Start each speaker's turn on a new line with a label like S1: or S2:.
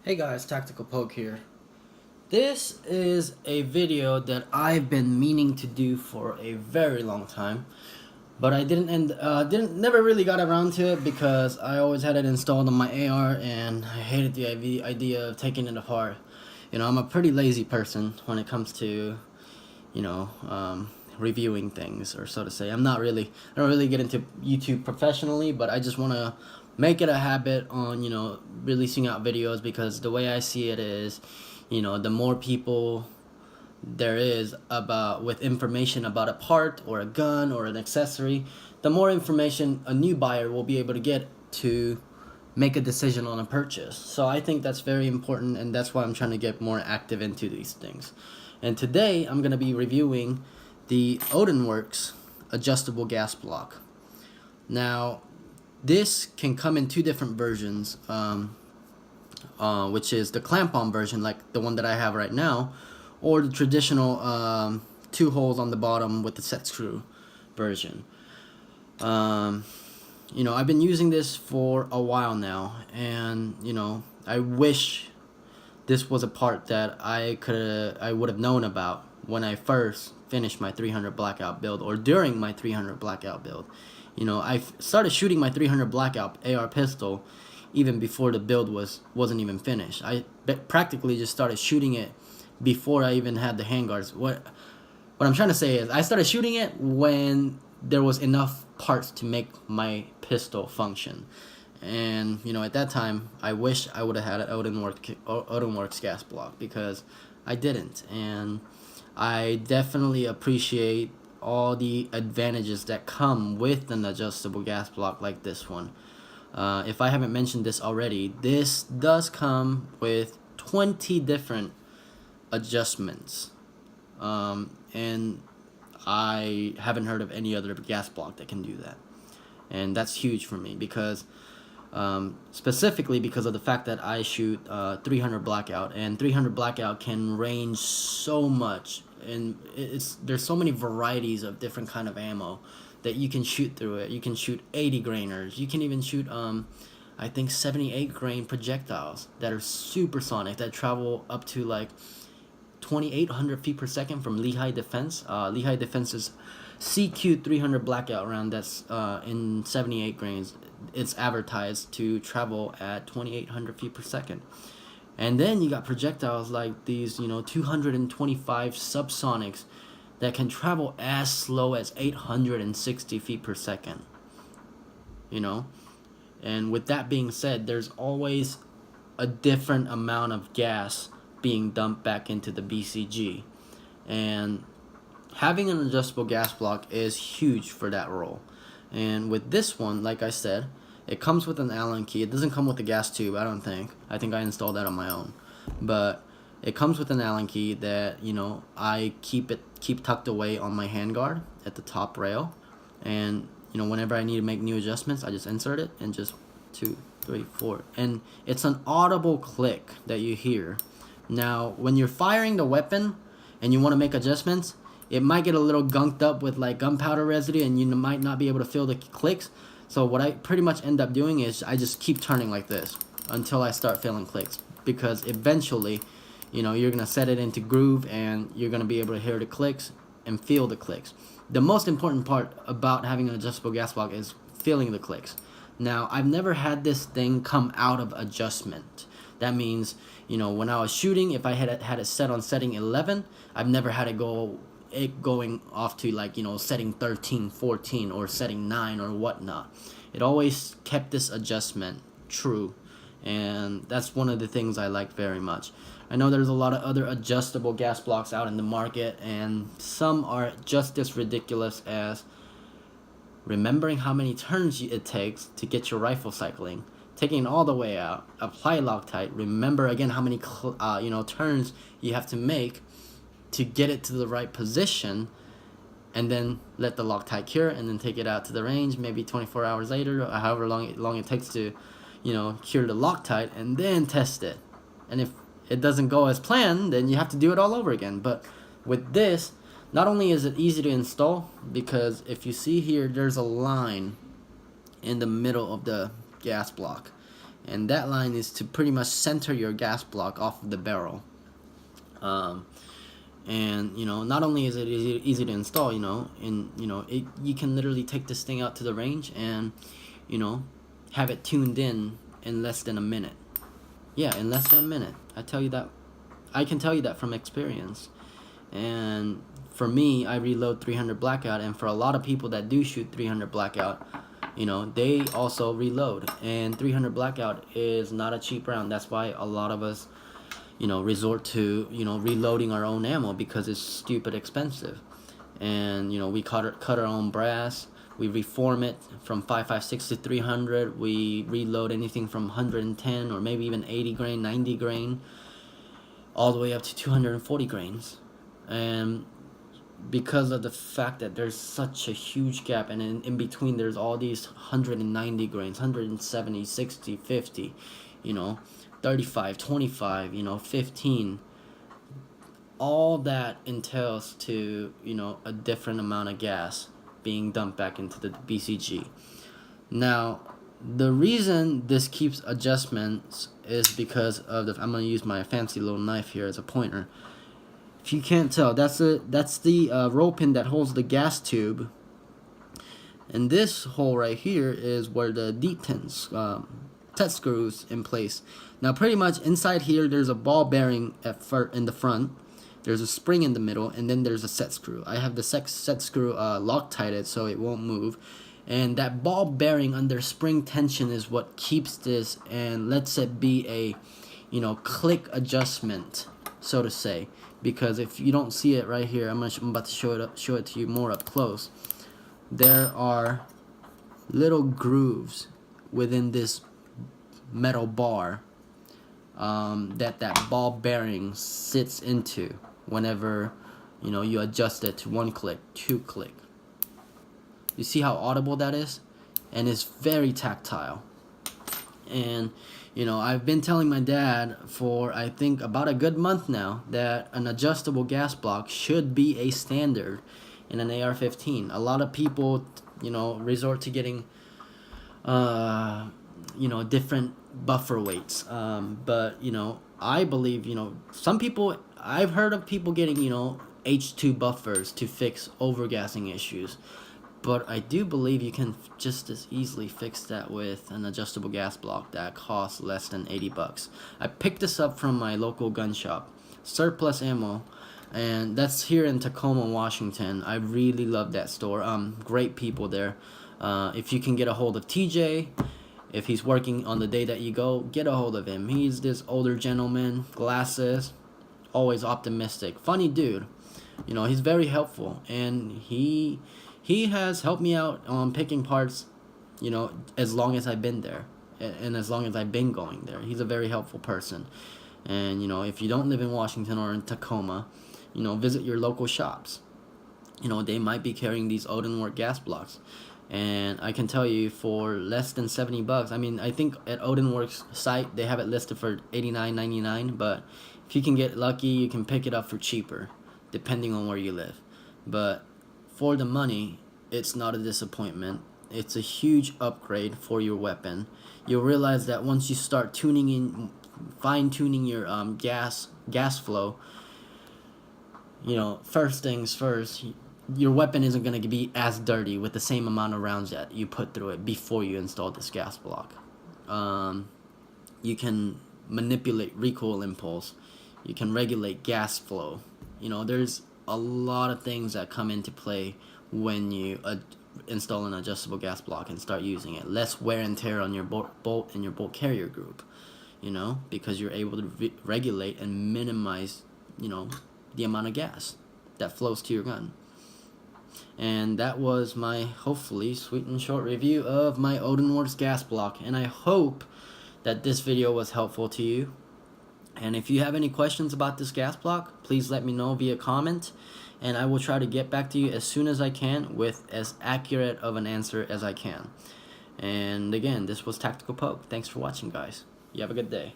S1: Hey guys, Tactical Poke here. This is a video that I've been meaning to do for a very long time, but I never really got around to it because I always had it installed on my AR and I hated the idea of taking it apart. You know, I'm a pretty lazy person when it comes to, you know, reviewing things, or so to say. I don't really get into YouTube professionally, but I just want to make it a habit on, releasing out videos, because the way I see it is, the more people there is about with information about a part or a gun or an accessory, the more information a new buyer will be able to get to make a decision on a purchase. So I think that's very important, and that's why I'm trying to get more active into these things. And today I'm going to be reviewing the Odin Works adjustable gas block. Now, this can come in two different versions, which is the clamp-on version, like the one that I have right now, or the traditional 2 holes on the bottom with the set screw version. I've been using this for a while now, and I wish this was a part that I would have known about when I first finished my 300 blackout build, or during my 300 blackout build. I started shooting my 300 blackout AR pistol even before the build wasn't even finished. I practically just started shooting it before I even had the handguards. What I'm trying to say is, I started shooting it when there was enough parts to make my pistol function. And at that time, I wish I would have had an Odin Works Gas Block, because I didn't. And I definitely appreciate all the advantages that come with an adjustable gas block like this one. If I haven't mentioned this already, this does come with 20 different adjustments, and I haven't heard of any other gas block that can do that. And that's huge for me, because specifically because of the fact that I shoot 300 blackout, and 300 blackout can range so much, and there's so many varieties of different kind of ammo that you can shoot through it. You can shoot 80 grainers. You can even shoot I think 78 grain projectiles that are supersonic, that travel up to like 2,800 feet per second from Lehigh Defense. Lehigh Defense's CQ 300 blackout round that's in 78 grains. It's advertised to travel at 2,800 feet per second. And then you got projectiles like these, 225 subsonics that can travel as slow as 860 feet per second. And with that being said, there's always a different amount of gas being dumped back into the BCG. And having an adjustable gas block is huge for that role. And with this one, like I said, it comes with an Allen key. It doesn't come with a gas tube, I don't think. I think I installed that on my own. But it comes with an Allen key that, I keep tucked away on my handguard at the top rail. And, whenever I need to make new adjustments, I just insert it and just 2, 3, 4. And it's an audible click that you hear. Now, when you're firing the weapon and you want to make adjustments, it might get a little gunked up with like gunpowder residue, and you might not be able to feel the clicks. So what I pretty much end up doing is I just keep turning like this until I start feeling clicks, because eventually, you're going to set it into groove and you're going to be able to hear the clicks and feel the clicks. The most important part about having an adjustable gas block is feeling the clicks. Now, I've never had this thing come out of adjustment. That means, when I was shooting, if I had it set on setting 11, I've never had it going off to like, setting 13, 14, or setting 9 or whatnot. It always kept this adjustment true, and that's one of the things I like very much. I know there's a lot of other adjustable gas blocks out in the market, and some are just as ridiculous as remembering how many turns it takes to get your rifle cycling, taking it all the way out, apply Loctite, remember again how many turns you have to make to get it to the right position, and then let the Loctite cure, and then take it out to the range maybe 24 hours later, or however long it takes to cure the Loctite, and then test it. And if it doesn't go as planned, then you have to do it all over again. But with this, not only is it easy to install, because if you see here, there's a line in the middle of the gas block, and that line is to pretty much center your gas block off of the barrel. And not only is it easy to install, you can literally take this thing out to the range and have it tuned in less than a minute. Yeah, in less than a minute. I can tell you that from experience. And for me, I reload 300 blackout, and for a lot of people that do shoot 300 blackout, they also reload. And 300 blackout is not a cheap round. That's why a lot of us resort to reloading our own ammo, because it's stupid expensive. And we cut our own brass, we reform it from 5.56 to 300. We reload anything from 110 or maybe even 80 grain, 90 grain, all the way up to 240 grains. And because of the fact that there's such a huge gap, and in between there's all these 190 grains, 170, 60, 50, 35, 25, 15, all that entails to a different amount of gas being dumped back into the BCG. Now, the reason this keeps adjustments is because of I'm going to use my fancy little knife here as a pointer. If you can't tell, that's the roll pin that holds the gas tube, and this hole right here is where the detents set screws in place. Now, pretty much inside here, there's a ball bearing in the front. There's a spring in the middle, and then there's a set screw. I have the set screw Loctited so it won't move. And that ball bearing under spring tension is what keeps this and lets it be a, click adjustment, so to say. Because if you don't see it right here, I'm about to show it to you more up close. There are little grooves within this metal bar that ball bearing sits into whenever you adjust it to 1 click, 2 click. You see how audible that is? And it's very tactile. And I've been telling my dad for I think about a good month now that an adjustable gas block should be a standard in an AR-15. A lot of people resort to getting different buffer weights, but I believe some people, I've heard of people getting H2 buffers to fix overgassing issues, but I do believe you can just as easily fix that with an adjustable gas block that costs less than $80. I picked this up from my local gun shop, Surplus Ammo, and that's here in Tacoma, Washington. I really love that store. Great people there. If you can get a hold of TJ, if he's working on the day that you go, get a hold of him. He's this older gentleman, glasses, always optimistic, funny dude. He's very helpful, and he has helped me out on picking parts, as long as I've been there, and as long as I've been going there. He's a very helpful person. And if you don't live in Washington or in Tacoma, visit your local shops. They might be carrying these Odin Works gas blocks. And I can tell you, for less than $70, I mean, I think at Odin Works site they have it listed for $89.99, but if you can get lucky, you can pick it up for cheaper, depending on where you live. But for the money, it's not a disappointment. It's a huge upgrade for your weapon. You'll realize that once you start fine-tuning your gas flow, first things first, your weapon isn't going to be as dirty with the same amount of rounds that you put through it before you install this gas block. You can manipulate recoil impulse. You can regulate gas flow. There's a lot of things that come into play when you install an adjustable gas block and start using it. Less wear and tear on your bolt and your bolt carrier group, because you're able to regulate and minimize, the amount of gas that flows to your gun. And that was my, hopefully, sweet and short review of my Odin Works gas block. And I hope that this video was helpful to you. And if you have any questions about this gas block, please let me know via comment. And I will try to get back to you as soon as I can with as accurate of an answer as I can. And again, this was Tactical Poke. Thanks for watching, guys. You have a good day.